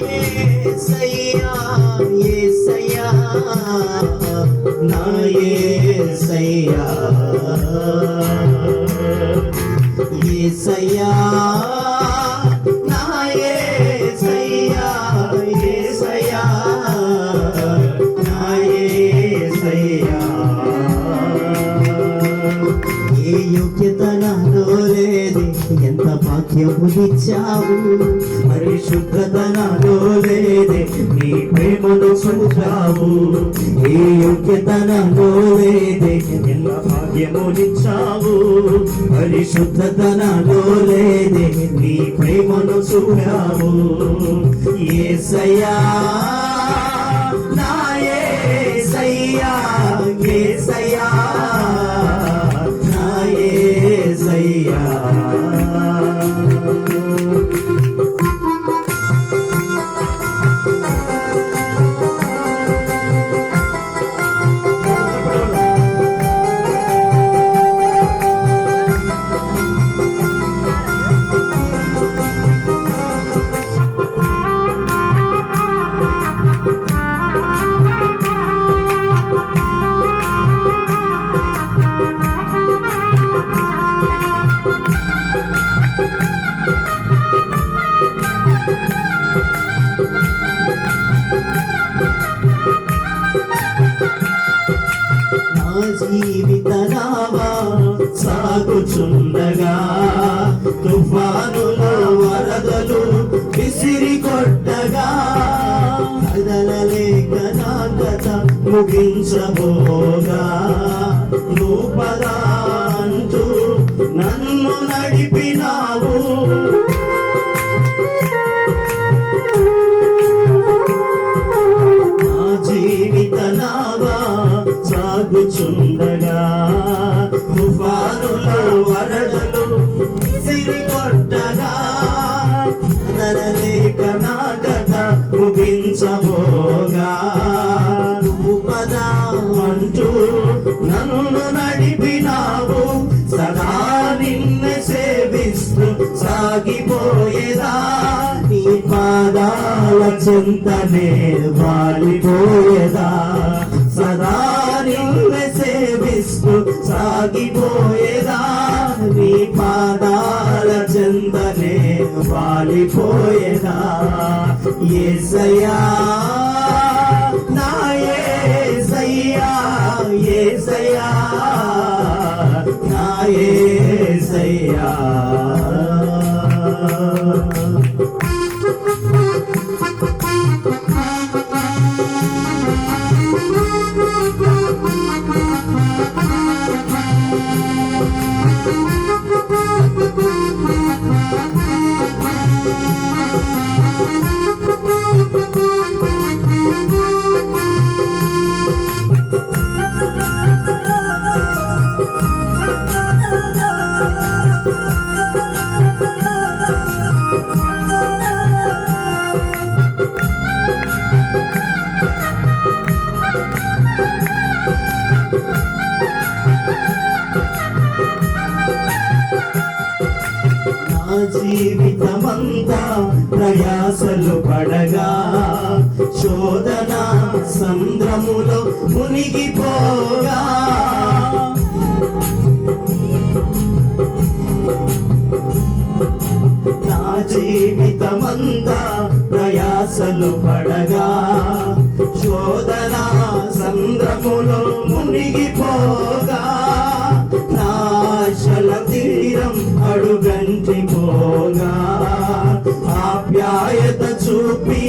యేసయ్యా యేసయ్యా నా యేసయ్యా యేసయ్యా నా యేసయ్యా యేసయ్యా నా యేసయ్యా ఏ యోగ్యత నాలో లేదే ఎంత భాగ్యమునిచ్చావు పరిశుద్ధత నాలో లేదే నీ ప్రేమను చూచావు ఏ యోగ్యత నాలో లేదే ఎంత భాగ్యమునిచ్చావు పరిశుద్ధత నాలో లేదే నీ ప్రేమను చూచావు యేసయ్యా నా యేసయ్యా యేసయ్యా నా యేసయ్యా జీవిత నావా సాగుచుండగా తుఫానులు వరదలు విసిరి కొట్టగా కదలలేక నా కథ ముగించబోగా నువ్వు పదా అంటూ నన్ను నడిపినావు నా జీవిత నావా సాగుచుండగా తుఫానులు వరదలు విసిరి కొట్టగా కదలలేక నా కథ ముగించబోగా నువ్వు పదా అంటూ నన్ను నడిపినావు సదా నిన్ను సేవిస్తూ సాగిపోయేదా నీ పాదాల చెంతనే వాలిపోయేదా సదా నిన్ను సేవిస్తూ సాగిపోయేదా నీ పాదాల చెంతనే వాలిపోయేదా యేసయ్యా నా యేసయ్యా యేసయ్యా నా యేసయ్యా జీవితమంతా ప్రయాసలు పడగా శోధన సంద్రములో మునిగిపోగా నా జీవితమంతా ప్రయాసలు పడగా శోధన సంద్రములో మునిగిపోగా నాశల తీరం అడుగంటిపోగా ఆప్యాయత చూపి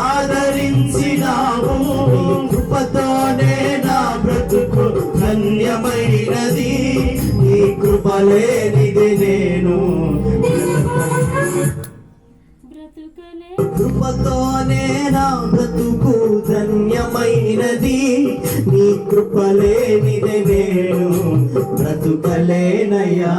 ఆదరించినావు కృపతోనే నా బ్రతుకు ధన్యమైనది నీ కృపలేనిది నేను కృపతోనే నా బ్రతుకు ధన్యమైనది నీ కృపలేనిది నేను బ్రతుకలేనయ్యా